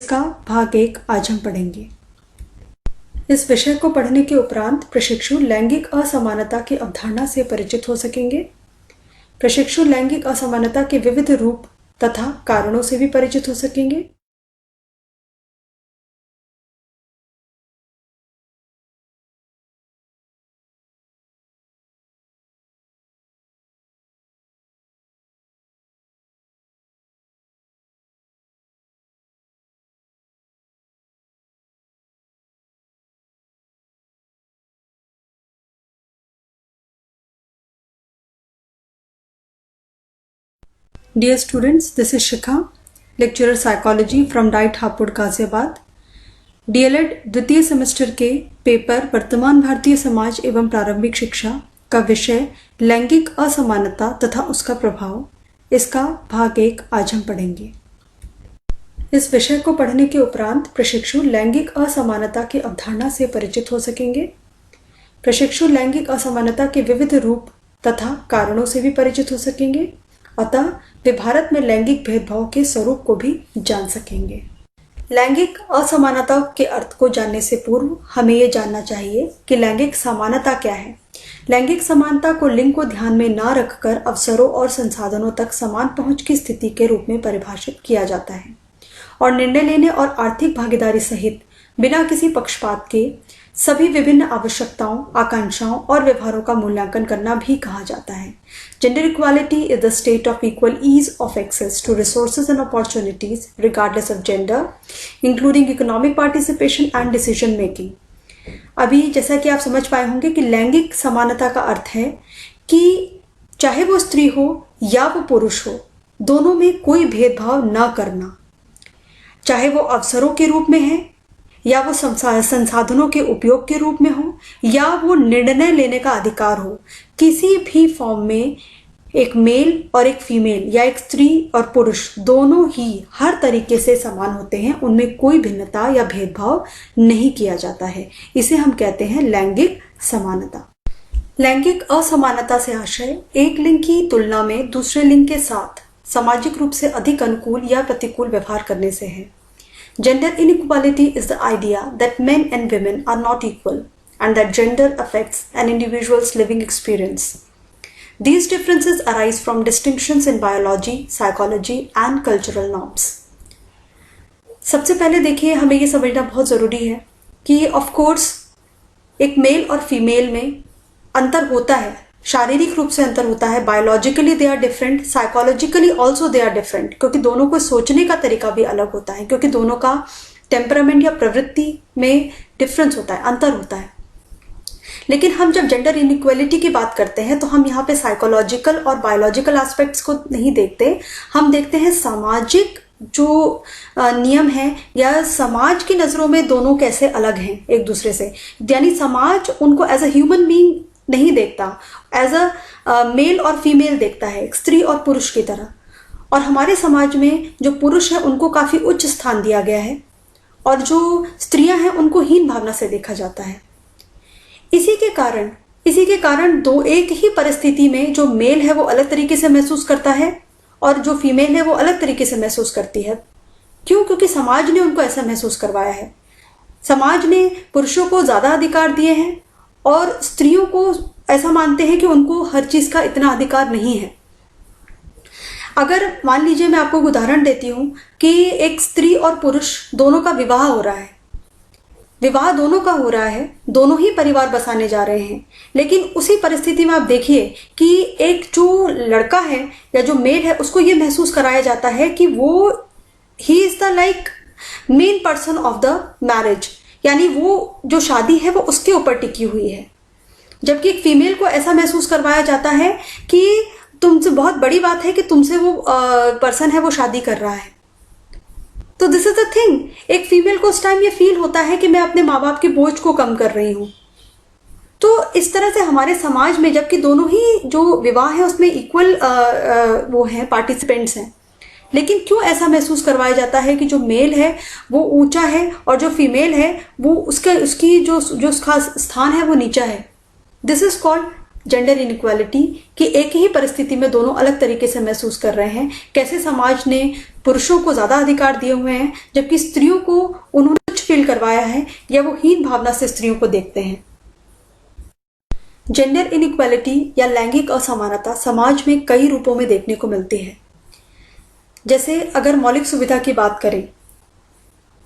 इसका भाग 1 आज हम पढ़ेंगे। इस विषय को पढ़ने के उपरांत प्रशिक्षु लैंगिक असमानता की अवधारणा से परिचित हो सकेंगे। प्रशिक्षु लैंगिक असमानता के विविध रूप तथा कारणों से भी परिचित हो सकेंगे। Dear students, this is Shikha, lecturer psychology from Diet Hapur Ghaziabad. DLED द्वितीय सेमेस्टर के पेपर वर्तमान भारतीय समाज एवं प्रारंभिक शिक्षा का विषय लैंगिक असमानता तथा उसका प्रभाव, इसका भाग 1 आज हम पढ़ेंगे। इस विषय को पढ़ने के उपरांत प्रशिक्षु लैंगिक असमानता की अवधारणा से परिचित हो सकेंगे। प्रशिक्षु लैंगिक असमानता के विविध रूप तथा कारणों से भी परिचित हो सकेंगे, अतः वे भारत में लैंगिक भेदभाव के स्वरूप को भी जान सकेंगे। लैंगिक असमानता के अर्थ को जानने से पूर्व हमें ये जानना चाहिए कि लैंगिक समानता क्या है। लैंगिक समानता को लिंग को ध्यान में न रखकर अवसरों और संसाधनों तक समान पहुंच की स्थिति के रूप में परिभाषित किया जाता है और निर्णय लेने और आर्थिक भागीदारी सहित बिना किसी पक्षपात के सभी विभिन्न आवश्यकताओं, आकांक्षाओं और व्यवहारों का मूल्यांकन करना भी कहा जाता है। Gender equality is the state of equal ease of access to resources and opportunities regardless of gender, including economic participation and decision making. अभी जैसा कि आप समझ पाए होंगे कि लैंगिक समानता का अर्थ है कि चाहे वो स्त्री हो या वो पुरुष हो, दोनों में कोई भेदभाव न करना, चाहे वो अवसरों के रूप में है या वो संसाधनों के उपयोग के रूप में हो या वो निर्णय लेने का अधिकार हो। किसी भी फॉर्म में एक मेल और एक फीमेल या एक स्त्री और पुरुष दोनों ही हर तरीके से समान होते हैं, उनमें कोई भिन्नता या भेदभाव नहीं किया जाता है। इसे हम कहते हैं लैंगिक समानता। लैंगिक असमानता से आशय एक लिंग की तुलना में दूसरे लिंग के साथ सामाजिक रूप से अधिक अनुकूल या प्रतिकूल व्यवहार करने से है। Gender inequality is the idea that men and women are not equal and that gender affects an individual's living experience. These differences arise from distinctions in biology, psychology and cultural norms. सबसे पहले देखिए, हमें ये समझना बहुत ज़रूरी है कि ऑफ कोर्स एक मेल और फीमेल में अंतर होता है, शारीरिक रूप से अंतर होता है। Biologically they are different, psychologically also they are different, क्योंकि दोनों को सोचने का तरीका भी अलग होता है, क्योंकि दोनों का टेम्परामेंट या प्रवृत्ति में डिफरेंस होता है, अंतर होता है। लेकिन हम जब जेंडर इनइक्वालिटी की बात करते हैं तो हम यहाँ पे साइकोलॉजिकल और बायोलॉजिकल एस्पेक्ट्स को नहीं देखते, हम देखते हैं सामाजिक जो नियम है या समाज की नज़रों में दोनों कैसे अलग हैं एक दूसरे से। यानी समाज उनको एज अ ह्यूमन बीइंग नहीं देखता, एज अ मेल और फीमेल देखता है, एक स्त्री और पुरुष की तरह। और हमारे समाज में जो पुरुष है उनको काफ़ी उच्च स्थान दिया गया है और जो स्त्रियां हैं उनको हीन भावना से देखा जाता है। इसी के कारण दो एक ही परिस्थिति में जो मेल है वो अलग तरीके से महसूस करता है और जो फीमेल है वो अलग तरीके से महसूस करती है। क्यों? क्योंकि समाज ने उनको ऐसा महसूस करवाया है। समाज ने पुरुषों को ज़्यादा अधिकार दिए हैं और स्त्रियों को ऐसा मानते हैं कि उनको हर चीज़ का इतना अधिकार नहीं है। अगर मान लीजिए, मैं आपको एक उदाहरण देती हूँ कि एक स्त्री और पुरुष दोनों का विवाह हो रहा है, विवाह दोनों का हो रहा है, दोनों ही परिवार बसाने जा रहे हैं, लेकिन उसी परिस्थिति में आप देखिए कि एक जो लड़का है या जो मेल है उसको ये महसूस कराया जाता है कि वो he is the like main person of the marriage, यानी वो जो शादी है वो उसके ऊपर टिकी हुई है। जबकि एक फीमेल को ऐसा महसूस करवाया जाता है कि तुमसे बहुत बड़ी बात है कि तुमसे वो पर्सन है वो शादी कर रहा है। तो दिस इज द थिंग, एक फीमेल को उस टाइम ये फील होता है कि मैं अपने माँ बाप के बोझ को कम कर रही हूँ। तो इस तरह से हमारे समाज में, जबकि दोनों ही जो विवाह है उसमें इक्वल वो हैं, पार्टिसिपेंट्स हैं, लेकिन क्यों ऐसा महसूस करवाया जाता है कि जो मेल है वो ऊंचा है और जो फीमेल है वो उसकी जो उसका स्थान है वो नीचा है। This is called gender inequality कि एक ही परिस्थिति में दोनों अलग तरीके से महसूस कर रहे हैं। कैसे समाज ने पुरुषों को ज्यादा अधिकार दिए हुए हैं जबकि स्त्रियों को उन्होंने कुछ फील करवाया है या वो हीन भावना से स्त्रियों को देखते हैं। जेंडर इनइक्वालिटी या लैंगिक असमानता समाज में कई रूपों में देखने को मिलती है। जैसे अगर मौलिक सुविधा की बात करें,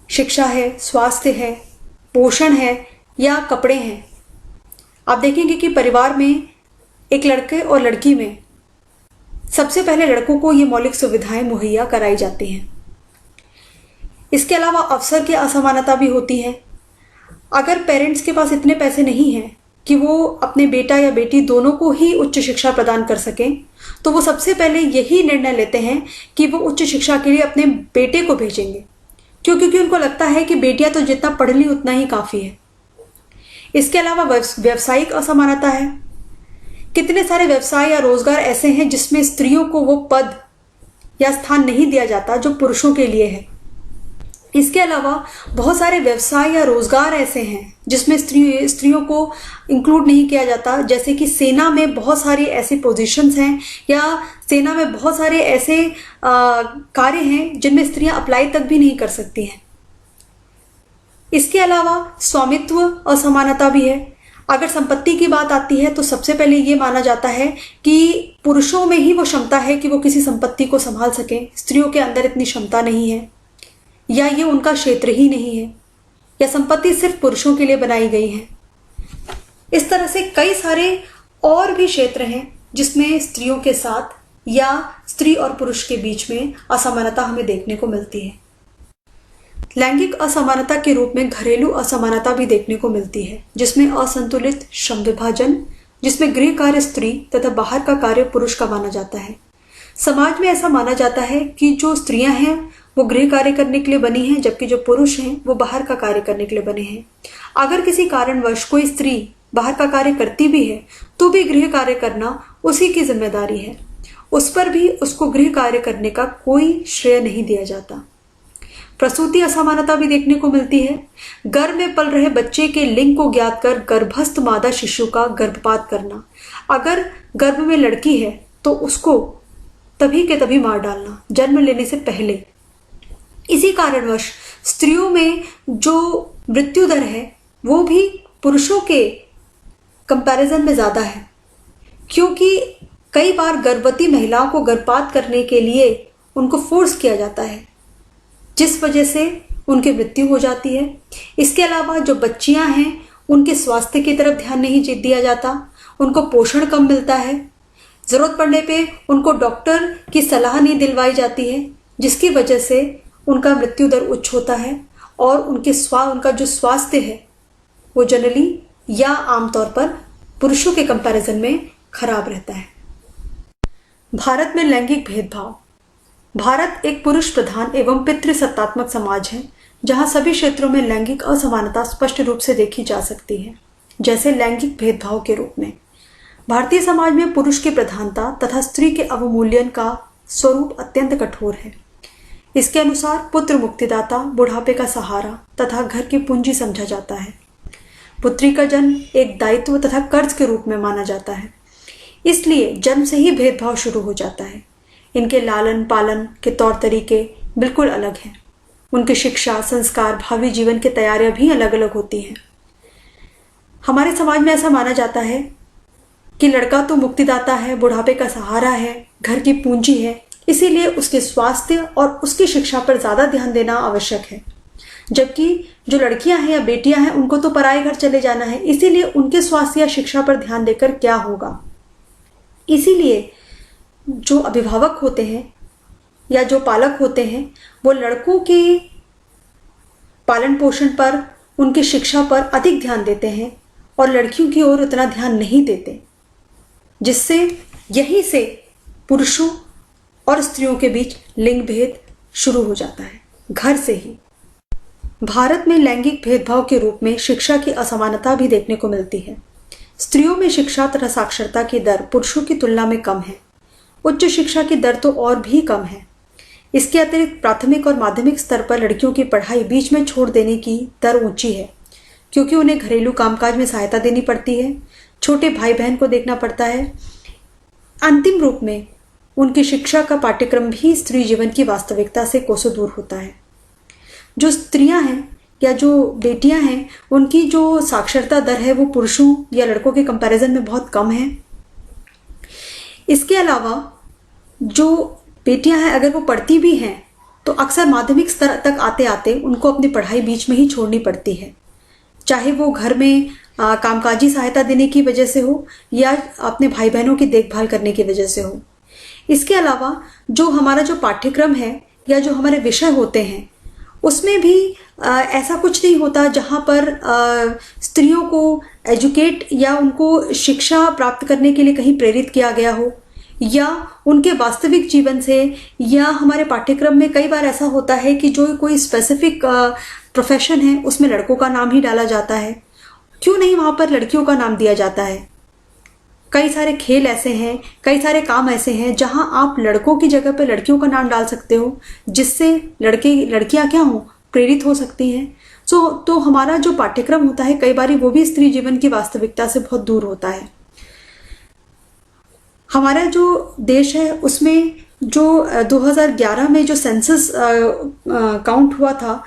शिक्षा है, स्वास्थ्य है, पोषण है या कपड़े हैं, आप देखेंगे कि परिवार में एक लड़के और लड़की में सबसे पहले लड़कों को ये मौलिक सुविधाएं मुहैया कराई जाती हैं। इसके अलावा अवसर की असमानता भी होती है। अगर पेरेंट्स के पास इतने पैसे नहीं हैं कि वो अपने बेटा या बेटी दोनों को ही उच्च शिक्षा प्रदान कर सकें, तो वो सबसे पहले यही निर्णय लेते हैं कि वो उच्च शिक्षा के लिए अपने बेटे को भेजेंगे, क्योंकि उनको लगता है कि बेटियां तो जितना पढ़ ली उतना ही काफ़ी है। इसके अलावा व्यवसायिक असमानता है। कितने सारे व्यवसाय या रोजगार ऐसे हैं जिसमें स्त्रियों को वो पद या स्थान नहीं दिया जाता जो पुरुषों के लिए है। इसके अलावा बहुत सारे व्यवसाय या रोजगार ऐसे हैं जिसमें स्त्रियों को इंक्लूड नहीं किया जाता, जैसे कि सेना में बहुत सारी ऐसी पोजीशंस हैं या सेना में बहुत सारे ऐसे कार्य हैं जिनमें स्त्रियां अप्लाई तक भी नहीं कर सकती हैं। इसके अलावा स्वामित्व असमानता भी है। अगर संपत्ति की बात आती है तो सबसे पहले ये माना जाता है कि पुरुषों में ही वो क्षमता है कि वो किसी संपत्ति को संभाल सकें, स्त्रियों के अंदर इतनी क्षमता नहीं है या ये उनका क्षेत्र ही नहीं है या संपत्ति सिर्फ पुरुषों के लिए बनाई गई है। इस तरह से कई सारे और भी क्षेत्र हैं जिसमें स्त्रियों के साथ या स्त्री और पुरुष के बीच में असमानता हमें देखने को मिलती है। लैंगिक असमानता के रूप में घरेलू असमानता भी देखने को मिलती है, जिसमें असंतुलित श्रम विभाजन, जिसमें गृह कार्य स्त्री तथा बाहर का कार्य पुरुष का माना जाता है। समाज में ऐसा माना जाता है कि जो स्त्रियां हैं वो गृह कार्य करने के लिए बनी हैं, जबकि जो पुरुष हैं वो बाहर का कार्य करने के लिए बने हैं। अगर किसी कारणवश कोई स्त्री बाहर का कार्य करती भी है तो भी गृह कार्य करना उसी की जिम्मेदारी है, उस पर भी उसको गृह कार्य करने का कोई श्रेय नहीं दिया जाता। प्रसूति असमानता भी देखने को मिलती है। गर्भ में पल रहे बच्चे के लिंग को ज्ञात कर गर्भस्थ मादा शिशु का गर्भपात करना। अगर गर्भ में लड़की है तो उसको तभी के तभी मार डालना जन्म लेने से पहले। इसी कारणवश स्त्रियों में जो मृत्यु दर है वो भी पुरुषों के कंपैरिजन में ज्यादा है, क्योंकि कई बार गर्भवती महिलाओं को गर्भपात करने के लिए उनको फोर्स किया जाता है, जिस वजह से उनकी मृत्यु हो जाती है। इसके अलावा जो बच्चियां हैं उनके स्वास्थ्य की तरफ ध्यान नहीं दिया जाता, उनको पोषण कम मिलता है, जरूरत पड़ने पे उनको डॉक्टर की सलाह नहीं दिलवाई जाती है, जिसकी वजह से उनका मृत्यु दर उच्च होता है और उनका जो स्वास्थ्य है वो जनरली या आमतौर पर पुरुषों के कंपैरिजन में खराब रहता है। भारत में लैंगिक भेदभाव। भारत एक पुरुष प्रधान एवं पितृसत्तात्मक समाज है, जहां सभी क्षेत्रों में लैंगिक असमानता स्पष्ट रूप से देखी जा सकती है। जैसे लैंगिक भेदभाव के रूप में भारतीय समाज में पुरुष की प्रधानता तथा स्त्री के अवमूल्यन का स्वरूप अत्यंत कठोर है। इसके अनुसार पुत्र मुक्तिदाता, बुढ़ापे का सहारा तथा घर की पूंजी समझा जाता है। पुत्री का जन्म एक दायित्व तथा कर्ज के रूप में माना जाता है, इसलिए जन्म से ही भेदभाव शुरू हो जाता है। इनके लालन पालन के तौर तरीके बिल्कुल अलग हैं। उनकी शिक्षा, संस्कार, भावी जीवन की तैयारियां भी अलग अलग होती हैं। हमारे समाज में ऐसा माना जाता है कि लड़का तो मुक्तिदाता है, बुढ़ापे का सहारा है, घर की पूंजी है, इसीलिए उसके स्वास्थ्य और उसकी शिक्षा पर ज्यादा ध्यान देना आवश्यक है। जबकि जो लड़कियां हैं या बेटियां हैं उनको तो पराए घर चले जाना है, इसीलिए उनके स्वास्थ्य या शिक्षा पर ध्यान देकर क्या होगा। इसीलिए जो अभिभावक होते हैं या जो पालक होते हैं वो लड़कों के पालन पोषण पर, उनकी शिक्षा पर अधिक ध्यान देते हैं और लड़कियों की ओर उतना ध्यान नहीं देते, जिससे यहीं से पुरुषों और स्त्रियों के बीच लिंग भेद शुरू हो जाता है, घर से ही। भारत में लैंगिक भेदभाव के रूप में शिक्षा की असमानता भी देखने को मिलती है। स्त्रियों में शिक्षा तथा साक्षरता की दर पुरुषों की तुलना में कम है। उच्च शिक्षा की दर तो और भी कम है। इसके अतिरिक्त प्राथमिक और माध्यमिक स्तर पर लड़कियों की पढ़ाई बीच में छोड़ देने की दर ऊंची है, क्योंकि उन्हें घरेलू कामकाज में सहायता देनी पड़ती है, छोटे भाई बहन को देखना पड़ता है। अंतिम रूप में उनकी शिक्षा का पाठ्यक्रम भी स्त्री जीवन की वास्तविकता से कोसों दूर होता है। जो स्त्रियां हैं या जो बेटियां हैं, उनकी जो साक्षरता दर है वो पुरुषों या लड़कों के कंपैरिजन में बहुत कम है। इसके अलावा जो बेटियां हैं, अगर वो पढ़ती भी हैं तो अक्सर माध्यमिक स्तर तक आते आते उनको अपनी पढ़ाई बीच में ही छोड़नी पड़ती है, चाहे वो घर में कामकाजी सहायता देने की वजह से हो या अपने भाई बहनों की देखभाल करने की वजह से हो। इसके अलावा जो हमारा जो पाठ्यक्रम है या जो हमारे विषय होते हैं उसमें भी ऐसा कुछ नहीं होता जहाँ पर स्त्रियों को एजुकेट या उनको शिक्षा प्राप्त करने के लिए कहीं प्रेरित किया गया हो, या उनके वास्तविक जीवन से, या हमारे पाठ्यक्रम में कई बार ऐसा होता है कि जो कोई स्पेसिफिक प्रोफेशन है उसमें लड़कों का नाम ही डाला जाता है। क्यों नहीं वहाँ पर लड़कियों का नाम दिया जाता है? कई सारे खेल ऐसे हैं, कई सारे काम ऐसे हैं जहां आप लड़कों की जगह पर लड़कियों का नाम डाल सकते हो, जिससे लड़कियां क्या हो, प्रेरित हो सकती हैं। तो हमारा जो पाठ्यक्रम होता है कई बार वो भी स्त्री जीवन की वास्तविकता से बहुत दूर होता है। हमारा जो देश है उसमें जो 2011 में जो सेंसस काउंट हुआ था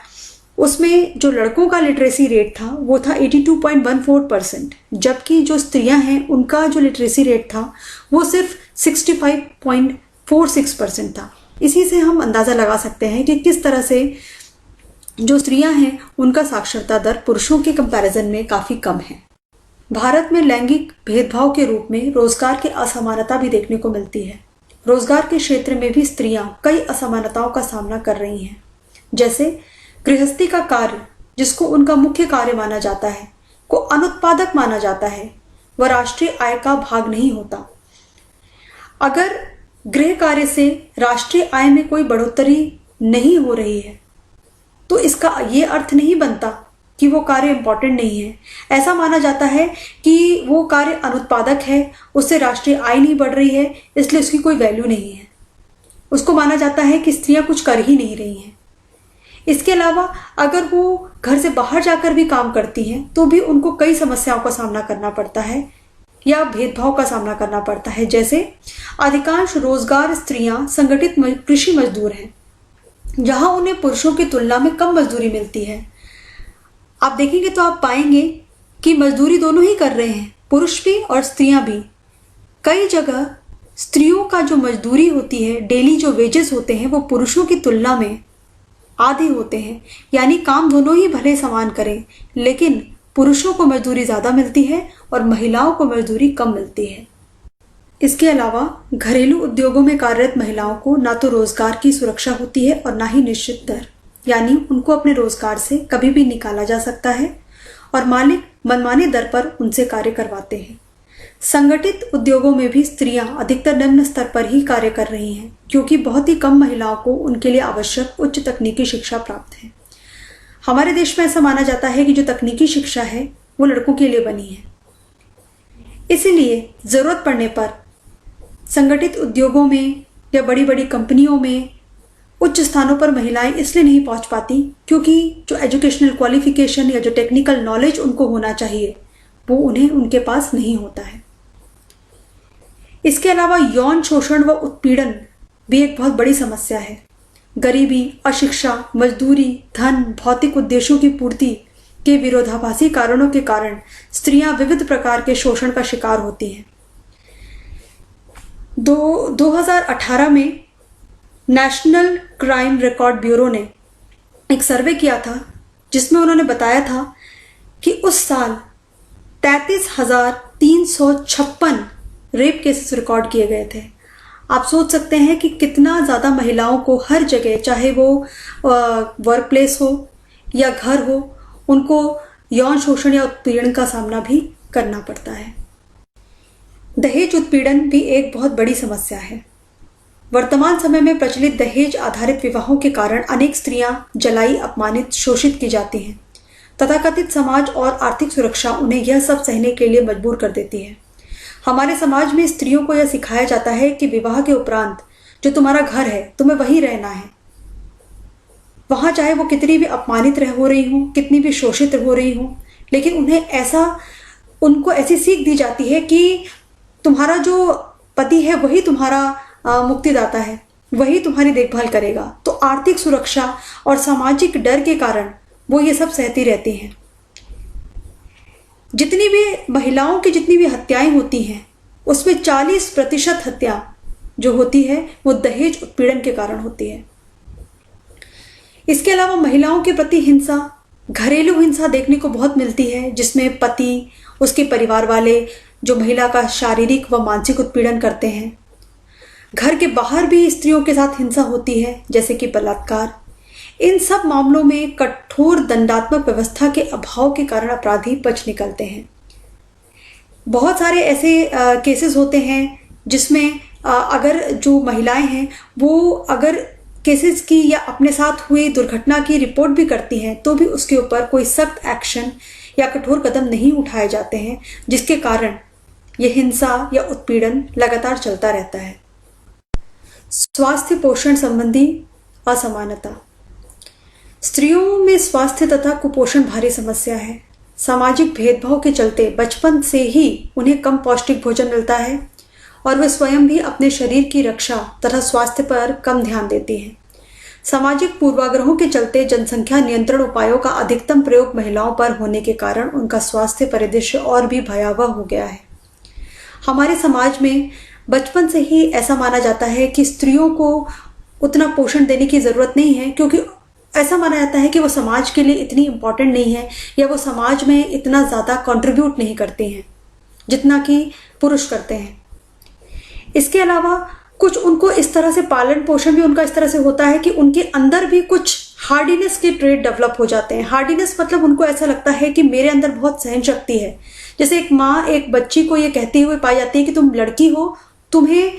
उसमें जो लड़कों का लिटरेसी रेट था वो था 82.14%, जबकि जो स्त्रियां हैं उनका जो लिटरेसी रेट था वो सिर्फ 65.46% था। इसी से हम अंदाज़ा लगा सकते हैं कि किस तरह से जो स्त्रियां हैं उनका साक्षरता दर पुरुषों के कंपैरिजन में काफ़ी कम है। भारत में लैंगिक भेदभाव के रूप में रोजगार की असमानता भी देखने को मिलती है। रोजगार के क्षेत्र में भी स्त्रियां कई असमानताओं का सामना कर रही हैं, जैसे गृहस्थी का कार्य, जिसको उनका मुख्य कार्य माना जाता है, को अनुत्पादक माना जाता है, वह राष्ट्रीय आय का भाग नहीं होता। अगर गृह कार्य से राष्ट्रीय आय में कोई बढ़ोतरी नहीं हो रही है तो इसका ये अर्थ नहीं बनता कि वो कार्य इंपॉर्टेंट नहीं है। ऐसा माना जाता है कि वो कार्य अनुत्पादक है, उससे राष्ट्रीय आय नहीं बढ़ रही है, इसलिए उसकी कोई वैल्यू नहीं है। उसको माना जाता है कि स्त्रियां कुछ कर ही नहीं रही हैं। इसके अलावा अगर वो घर से बाहर जाकर भी काम करती हैं तो भी उनको कई समस्याओं का सामना करना पड़ता है या भेदभाव का सामना करना पड़ता है। जैसे अधिकांश रोजगार स्त्रियां संगठित कृषि मजदूर हैं, जहां उन्हें पुरुषों की तुलना में कम मजदूरी मिलती है। आप देखेंगे तो आप पाएंगे कि मजदूरी दोनों ही कर रहे हैं, पुरुष भी और स्त्रियां भी। कई जगह स्त्रियों का जो मजदूरी होती है, डेली जो वेजेस होते हैं, वो पुरुषों की तुलना में आधे होते हैं। यानी काम दोनों ही भले समान करें, लेकिन पुरुषों को मजदूरी ज़्यादा मिलती है और महिलाओं को मजदूरी कम मिलती है। इसके अलावा घरेलू उद्योगों में कार्यरत महिलाओं को ना तो रोजगार की सुरक्षा होती है और ना ही निश्चित दर, यानी उनको अपने रोजगार से कभी भी निकाला जा सकता है और मालिक मनमानी दर पर उनसे कार्य करवाते हैं। संगठित उद्योगों में भी स्त्रियां अधिकतर निम्न स्तर पर ही कार्य कर रही हैं, क्योंकि बहुत ही कम महिलाओं को उनके लिए आवश्यक उच्च तकनीकी शिक्षा प्राप्त है। हमारे देश में ऐसा माना जाता है कि जो तकनीकी शिक्षा है वो लड़कों के लिए बनी है। इसीलिए जरूरत पड़ने पर संगठित उद्योगों में या बड़ी बड़ी कंपनियों में उच्च स्थानों पर महिलाएं इसलिए नहीं पहुंच पाती क्योंकि जो एजुकेशनल क्वालिफिकेशन या जो टेक्निकल नॉलेज उनको होना चाहिए वो उन्हें उनके पास नहीं होता है। इसके अलावा यौन शोषण व उत्पीड़न भी एक बहुत बड़ी समस्या है। गरीबी, अशिक्षा, मजदूरी, धन, भौतिक उद्देश्यों की पूर्ति के विरोधाभासी कारणों के कारण स्त्रियां विविध प्रकार के शोषण का शिकार होती हैं। 2018 में नेशनल क्राइम रिकॉर्ड ब्यूरो ने एक सर्वे किया था जिसमें उन्होंने बताया था कि उस साल 33,356 रेप केसेस रिकॉर्ड किए गए थे। आप सोच सकते हैं कि कितना ज़्यादा महिलाओं को हर जगह, चाहे वो वर्क प्लेस हो या घर हो, उनको यौन शोषण या उत्पीड़न का सामना भी करना पड़ता है। दहेज उत्पीड़न भी एक बहुत बड़ी समस्या है। वर्तमान समय में प्रचलित दहेज आधारित विवाहों के कारण अनेक स्त्रियां जलाई, अपमानित, शोषित की जाती हैं। तथाकथित समाज और आर्थिक सुरक्षा उन्हें यह सब सहने के लिए मजबूर कर देती है। हमारे समाज में स्त्रियों को यह सिखाया जाता है कि विवाह के उपरांत जो तुम्हारा घर है तुम्हें वहीं रहना है, वहां चाहे वो कितनी भी अपमानित हो रही हो, कितनी भी शोषित हो रही हो, लेकिन उन्हें ऐसा उनको ऐसी सीख दी जाती है कि तुम्हारा जो पति है वही तुम्हारा मुक्तिदाता है, वही तुम्हारी देखभाल करेगा। तो आर्थिक सुरक्षा और सामाजिक डर के कारण वो ये सब सहती रहती हैं। जितनी भी महिलाओं की जितनी भी हत्याएं होती हैं उसमें 40% हत्या जो होती है वो दहेज उत्पीड़न के कारण होती है। इसके अलावा महिलाओं के प्रति हिंसा, घरेलू हिंसा देखने को बहुत मिलती है, जिसमें पति, उसके परिवार वाले जो महिला का शारीरिक व मानसिक उत्पीड़न करते हैं। घर के बाहर भी स्त्रियों के साथ हिंसा होती है, जैसे कि बलात्कार। इन सब मामलों में कठोर दंडात्मक व्यवस्था के अभाव के कारण अपराधी बच निकलते हैं। बहुत सारे ऐसे केसेस होते हैं जिसमें अगर जो महिलाएं हैं वो अगर केसेस की या अपने साथ हुई दुर्घटना की रिपोर्ट भी करती हैं तो भी उसके ऊपर कोई सख्त एक्शन या कठोर कदम नहीं उठाए जाते हैं, जिसके कारण ये हिंसा या उत्पीड़न लगातार चलता रहता है। स्वास्थ्य पोषण संबंधी असमानता। स्त्रियों में स्वास्थ्य तथा कुपोषण भारी समस्या है। सामाजिक भेदभाव के चलते बचपन से ही उन्हें कम पौष्टिक भोजन मिलता है और वे स्वयं भी अपने शरीर की रक्षा तथा स्वास्थ्य पर कम ध्यान देती हैं। सामाजिक पूर्वाग्रहों के चलते जनसंख्या नियंत्रण उपायों का अधिकतम प्रयोग महिलाओं पर होने के कारण उनका स्वास्थ्य परिदृश्य और भी भयावह हो गया है। हमारे समाज में बचपन से ही ऐसा माना जाता है कि स्त्रियों को उतना पोषण देने की ज़रूरत नहीं है, क्योंकि ऐसा माना जाता है कि वो समाज के लिए इतनी इम्पॉर्टेंट नहीं है या वो समाज में इतना ज़्यादा कंट्रीब्यूट नहीं करती हैं जितना कि पुरुष करते हैं। इसके अलावा कुछ उनको इस तरह से पालन पोषण भी उनका इस तरह से होता है कि उनके अंदर भी कुछ हार्डीनेस के ट्रेट डेवलप हो जाते हैं। हार्डीनेस मतलब उनको ऐसा लगता है कि मेरे अंदर बहुत सहन शक्ति है। जैसे एक माँ एक बच्ची को ये कहती हुए पाई जाती है कि तुम लड़की हो, तुम्हें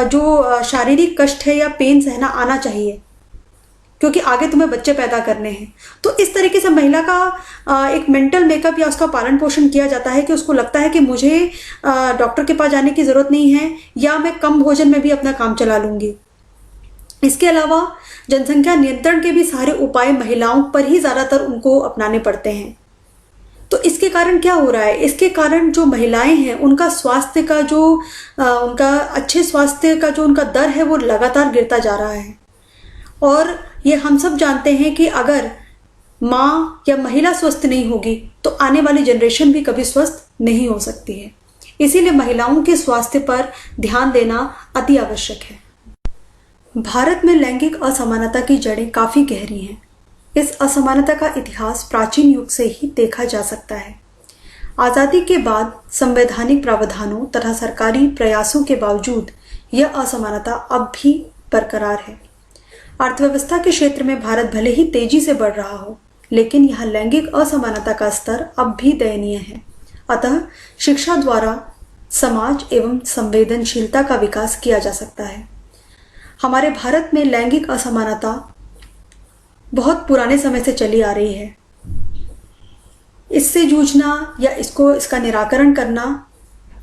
जो शारीरिक कष्ट है या पेन सहना आना चाहिए, क्योंकि आगे तुम्हें बच्चे पैदा करने हैं। तो इस तरीके से महिला का एक मेंटल मेकअप या उसका पालन पोषण किया जाता है कि उसको लगता है कि मुझे डॉक्टर के पास जाने की ज़रूरत नहीं है या मैं कम भोजन में भी अपना काम चला लूँगी। इसके अलावा जनसंख्या नियंत्रण के भी सारे उपाय महिलाओं पर ही ज़्यादातर उनको अपनाने पड़ते हैं। तो इसके कारण क्या हो रहा है? इसके कारण जो महिलाएं हैं उनका स्वास्थ्य का जो उनका अच्छे स्वास्थ्य का जो उनका दर है वो लगातार गिरता जा रहा है। और ये हम सब जानते हैं कि अगर माँ या महिला स्वस्थ नहीं होगी तो आने वाली जनरेशन भी कभी स्वस्थ नहीं हो सकती है। इसीलिए महिलाओं के स्वास्थ्य पर ध्यान देना अति आवश्यक है। भारत में लैंगिक असमानता की जड़ें काफ़ी गहरी हैं। इस असमानता का इतिहास प्राचीन युग से ही देखा जा सकता है। आज़ादी के बाद संवैधानिक प्रावधानों तथा सरकारी प्रयासों के बावजूद यह असमानता अब भी बरकरार है। अर्थव्यवस्था के क्षेत्र में भारत भले ही तेजी से बढ़ रहा हो, लेकिन यहाँ लैंगिक असमानता का स्तर अब भी दयनीय है। अतः शिक्षा द्वारा समाज एवं संवेदनशीलता का विकास किया जा सकता है। हमारे भारत में लैंगिक असमानता बहुत पुराने समय से चली आ रही है। इससे जूझना या इसका निराकरण करना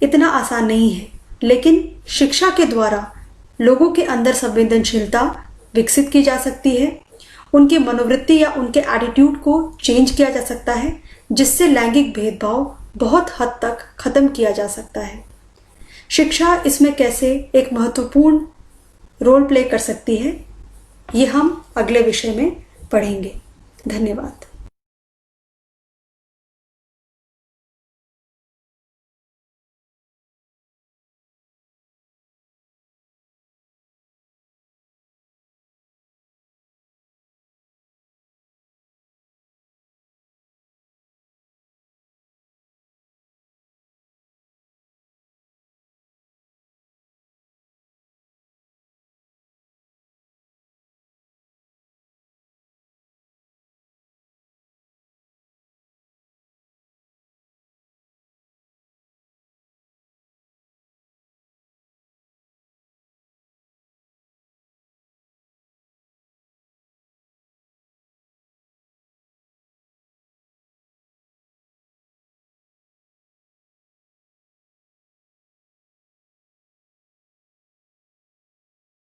इतना आसान नहीं है, लेकिन शिक्षा के द्वारा लोगों के अंदर संवेदनशीलता विकसित की जा सकती है। उनकी मनोवृत्ति या उनके एटीट्यूड को चेंज किया जा सकता है, जिससे लैंगिक भेदभाव बहुत हद तक खत्म किया जा सकता है। शिक्षा इसमें कैसे एक महत्वपूर्ण रोल प्ले कर सकती है, ये हम अगले विषय में पढ़ेंगे। धन्यवाद।